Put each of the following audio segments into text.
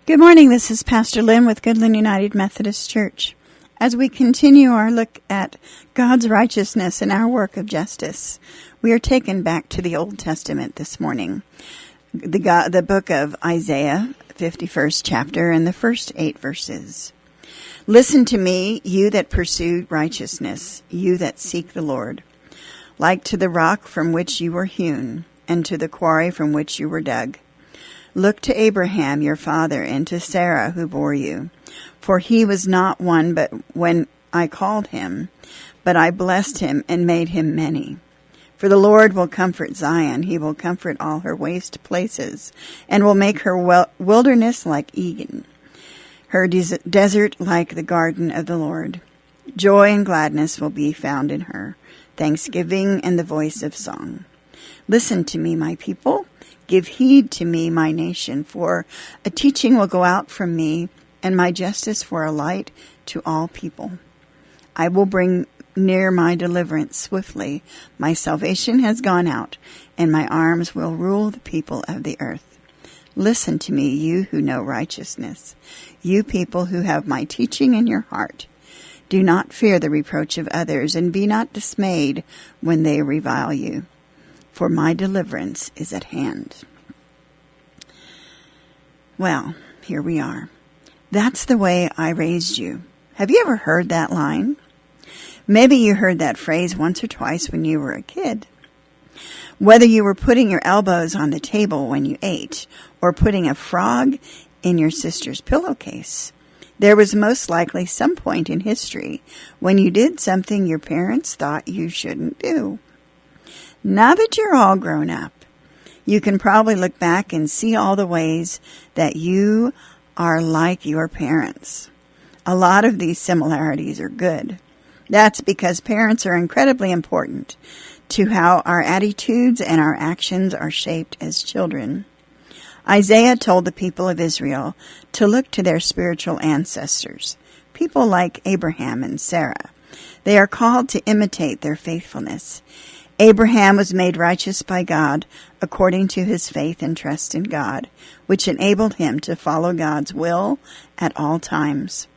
Good morning, this is Pastor Lyn with Lyn United Methodist Church. As we continue our look at God's righteousness and our work of justice, we are taken back to the Old Testament this morning. The book of Isaiah, 51st chapter, and the first 8 verses. Listen to me, you that pursue righteousness, you that seek the Lord. Like to the rock from which you were hewn, and to the quarry from which you were dug. Look to Abraham your father, and to Sarah who bore you. For he was not one but when I called him, but I blessed him and made him many. For the Lord will comfort Zion, he will comfort all her waste places, and will make her wilderness like Eden, her desert like the garden of the Lord. Joy and gladness will be found in her, thanksgiving and the voice of song. Listen to me, my people. Give heed to me, my nation, for a teaching will go out from me, and my justice for a light to all people. I will bring near my deliverance swiftly. My salvation has gone out, and my arms will rule the people of the earth. Listen to me, you who know righteousness, you people who have my teaching in your heart. Do not fear the reproach of others, and be not dismayed when they revile you. For my deliverance is at hand. Well, here we are. That's the way I raised you. Have you ever heard that line? Maybe you heard that phrase once or twice when you were a kid. Whether you were putting your elbows on the table when you ate, or putting a frog in your sister's pillowcase, there was most likely some point in history when you did something your parents thought you shouldn't do. Now that you're all grown up, you can probably look back and see all the ways that you are like your parents. A lot of these similarities are good. That's because parents are incredibly important to how our attitudes and our actions are shaped as children. Isaiah told the people of Israel to look to their spiritual ancestors, people like Abraham and Sarah. They are called to imitate their faithfulness. Abraham was made righteous by God according to his faith and trust in God, which enabled him to follow God's will at all times.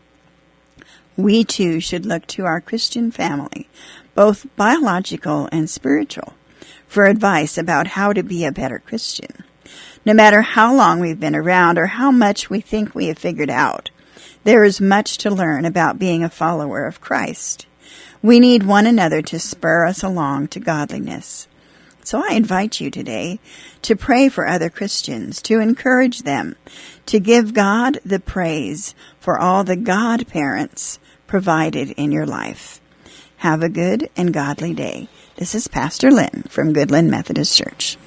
We too should look to our Christian family, both biological and spiritual, for advice about how to be a better Christian. No matter how long we've been around or how much we think we have figured out, there is much to learn about being a follower of Christ. We need one another to spur us along to godliness. So I invite you today to pray for other Christians, to encourage them, to give God the praise for all the God parents provided in your life. Have a good and godly day. This is Pastor Lyn from Lyn Methodist Church.